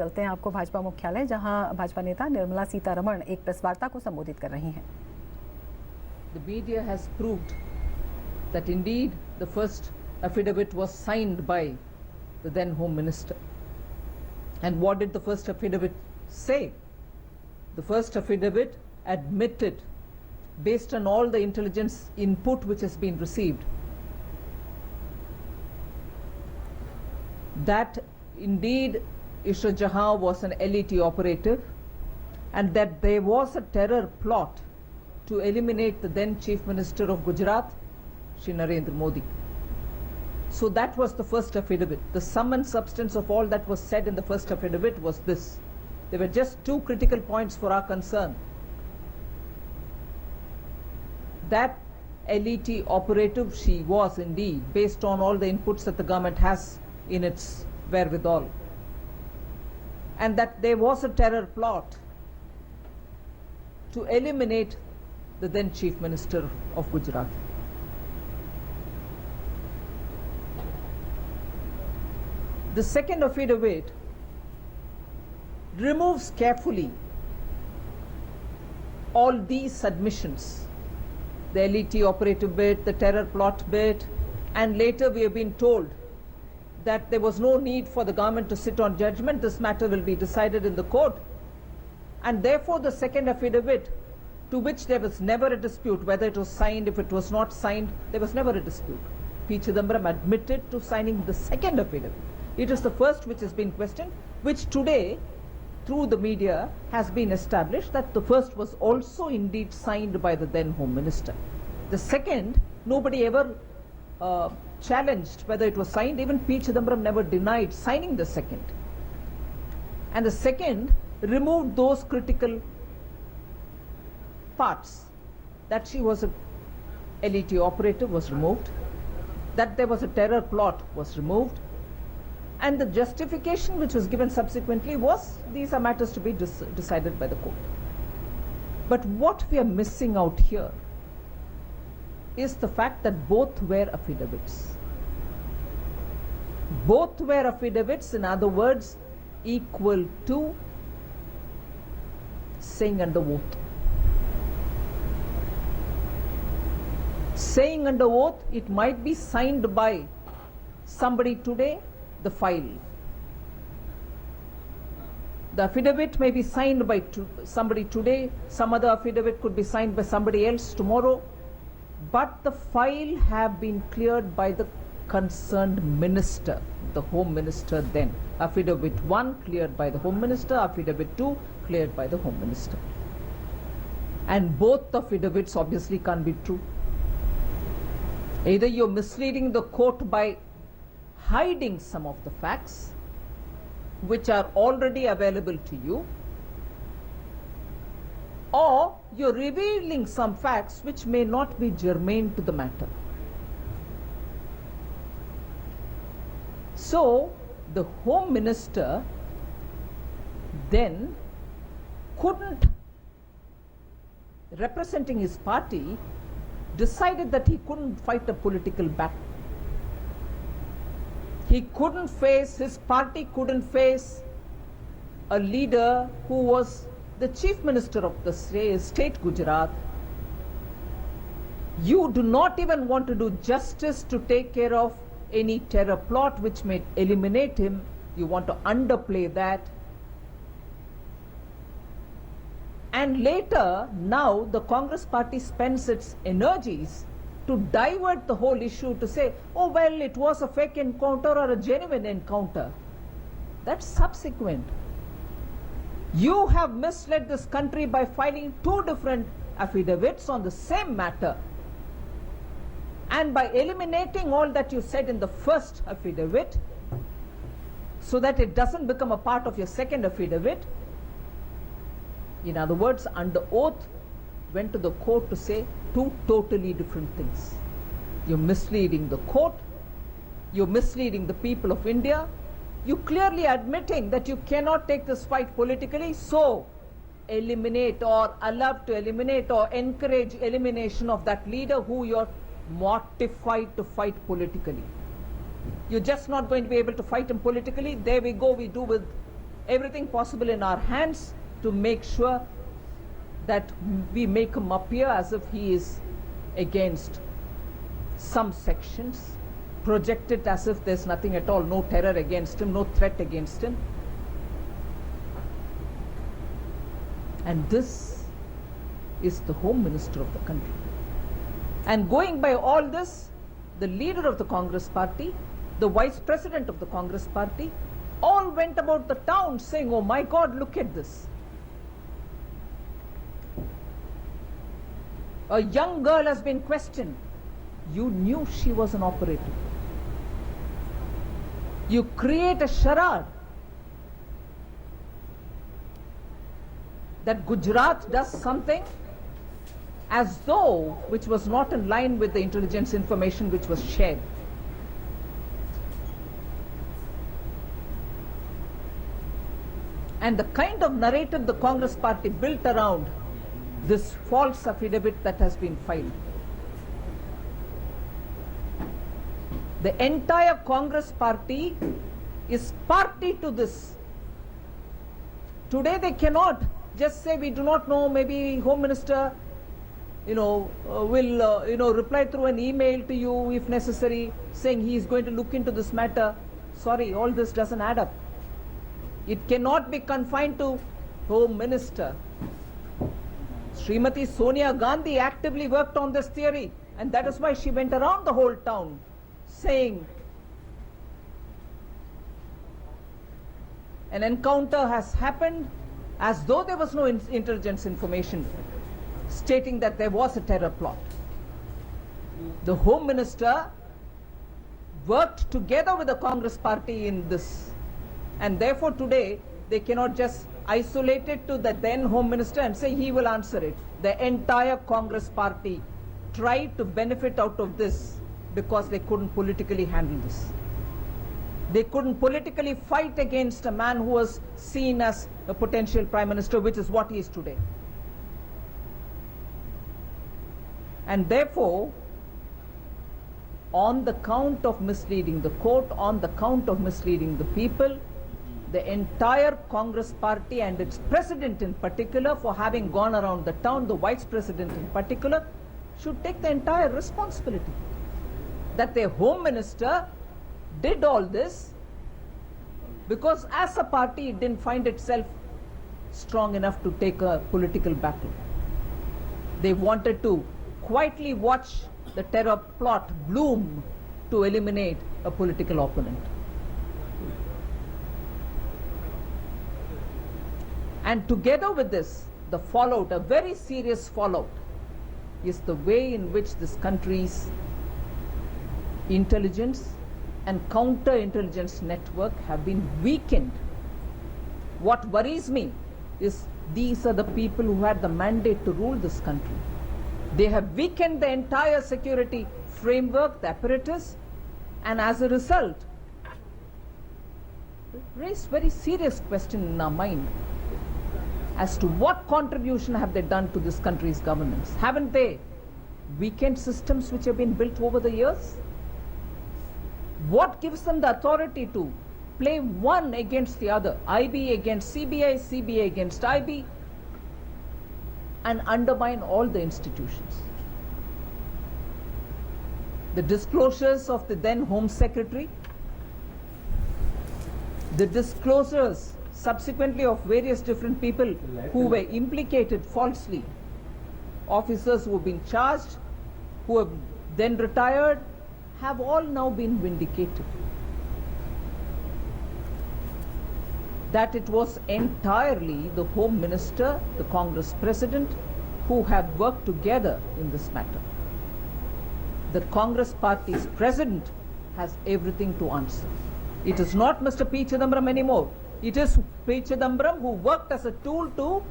चलते हैं आपको भाजपा मुख्यालय, जहां भाजपा नेता निर्मला सीतारमण एक प्रेस वार्ता को संबोधित कर रही हैं। The media has proved that indeed the first affidavit was signed by the then Home Minister. And what did the first affidavit say? The first affidavit admitted, based on all the intelligence input which has been received, that indeed Ishra Jahan was an LET operative and that there was a terror plot to eliminate the then Chief Minister of Gujarat, Shri Narendra Modi. So that was the first affidavit. The sum and substance of all that was said in the first affidavit was this. There were just two critical points for our concern. That LET operative, she was indeed, based on all the inputs that the government has in its wherewithal, and that there was a terror plot to eliminate the then Chief Minister of Gujarat. The second affidavit removes carefully all these submissions, the LET operative bit, the terror plot bit, and later we have been told that there was no need for the government to sit on judgment. This matter will be decided in the court. And therefore the second affidavit, to which there was never a dispute, whether it was signed, if it was not signed, there was never a dispute. P. Chidambaram admitted to signing the second affidavit. It is the first which has been questioned, which today, through the media, has been established that the first was also indeed signed by the then Home Minister. The second, nobody ever challenged whether it was signed. Even P. Chidambaram never denied signing the second. And the second removed those critical parts. That she was a LET operative was removed. That there was a terror plot was removed. And the justification which was given subsequently was, these are matters to be decided by the court. But what we are missing out here is the fact that both were affidavits. Both were affidavits, in other words, equal to saying under oath. Saying under oath, it might be signed by somebody today, the file. The affidavit may be signed by somebody today, some other affidavit could be signed by somebody else tomorrow. But the file have been cleared by the concerned minister, the Home Minister then. Affidavit 1 cleared by the Home Minister, affidavit 2 cleared by the Home Minister. And both affidavits obviously can't be true. Either you're misleading the court by hiding some of the facts which are already available to you, or you're revealing some facts which may not be germane to the matter. So, the Home Minister then couldn't, representing his party, decided that he couldn't fight a political battle. He couldn't face, his party couldn't face a leader who was the Chief Minister of the state Gujarat. You do not even want to do justice to take care of any terror plot which may eliminate him. You want to underplay that. And later, now the Congress party spends its energies to divert the whole issue to say, oh well, it was a fake encounter or a genuine encounter. That's subsequent. You have misled this country by filing two different affidavits on the same matter. And by eliminating all that you said in the first affidavit, so that it doesn't become a part of your second affidavit, in other words, under oath, went to the court to say two totally different things. You're misleading the court, you're misleading the people of India, you clearly admitting that you cannot take this fight politically, so eliminate or allow to eliminate or encourage elimination of that leader who you're mortified to fight politically. You're just not going to be able to fight him politically. There we go, we do with everything possible in our hands to make sure that we make him appear as if he is against some sections, project it as if there's nothing at all, no terror against him, no threat against him. And this is the Home Minister of the country. And going by all this, the leader of the Congress party, the Vice President of the Congress party, all went about the town saying, oh my God, look at this. A young girl has been questioned. You knew she was an operator. You create a charade that Gujarat does something as though which was not in line with the intelligence information which was shared. And the kind of narrative the Congress party built around this false affidavit that has been filed. The entire Congress party is party to this. Today they cannot just say we do not know, maybe Home Minister will reply through an email to you if necessary, saying he is going to look into this matter. Sorry, all this doesn't add up. It cannot be confined to Home Minister. Srimati Sonia Gandhi actively worked on this theory, and that is why she went around the whole town saying an encounter has happened as though there was no intelligence information stating that there was a terror plot. The Home Minister worked together with the Congress party in this, and therefore today they cannot just isolate it to the then Home Minister and say he will answer it. The entire Congress party tried to benefit out of this because they couldn't politically handle this. They couldn't politically fight against a man who was seen as a potential Prime Minister, which is what he is today. And therefore, on the count of misleading the court, on the count of misleading the people, the entire Congress party and its president in particular, for having gone around the town, the vice president in particular, should take the entire responsibility. That their Home Minister did all this because as a party it didn't find itself strong enough to take a political battle. They wanted to quietly watch the terror plot bloom to eliminate a political opponent. And together with this, the fallout, a very serious fallout, is the way in which this country's intelligence and counter-intelligence network have been weakened. What worries me is these are the people who had the mandate to rule this country. They have weakened the entire security framework, the apparatus, and as a result, raised very serious question in our mind as to what contribution have they done to this country's governance. Haven't they weakened systems which have been built over the years? What gives them the authority to play one against the other, IB against CBI, CBI against IB, and undermine all the institutions? The disclosures of the then Home Secretary, the disclosures subsequently of various different people who were implicated falsely, officers who have been charged, who have then retired, have all now been vindicated. That it was entirely the Home Minister, the Congress President, who have worked together in this matter. The Congress Party's President has everything to answer. It is not Mr. P. Chidambaram anymore. It is P. Chidambaram who worked as a tool to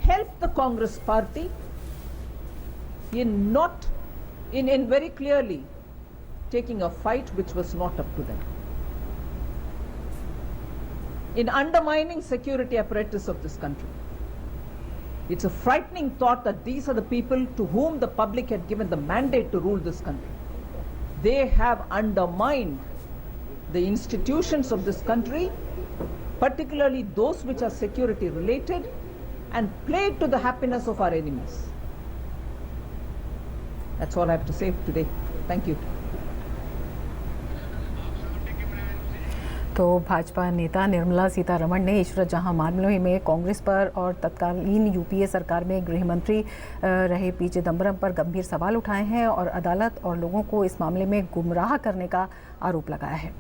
help the Congress Party in very clearly taking a fight which was not up to them, in undermining security apparatus of this country. It's a frightening thought that these are the people to whom the public had given the mandate to rule this country. They have undermined the institutions of this country, particularly those which are security related, and played to the happiness of our enemies. That's all I have to say today. Thank you. तो भाजपा नेता निर्मला सीतारमण ने ईश्वरत जहां मामलों में कांग्रेस पर और तत्कालीन UPA सरकार में गृह मंत्री रहे पी चिदम्बरम पर गंभीर सवाल उठाए हैं और अदालत और लोगों को इस मामले में गुमराह करने का आरोप लगाया है।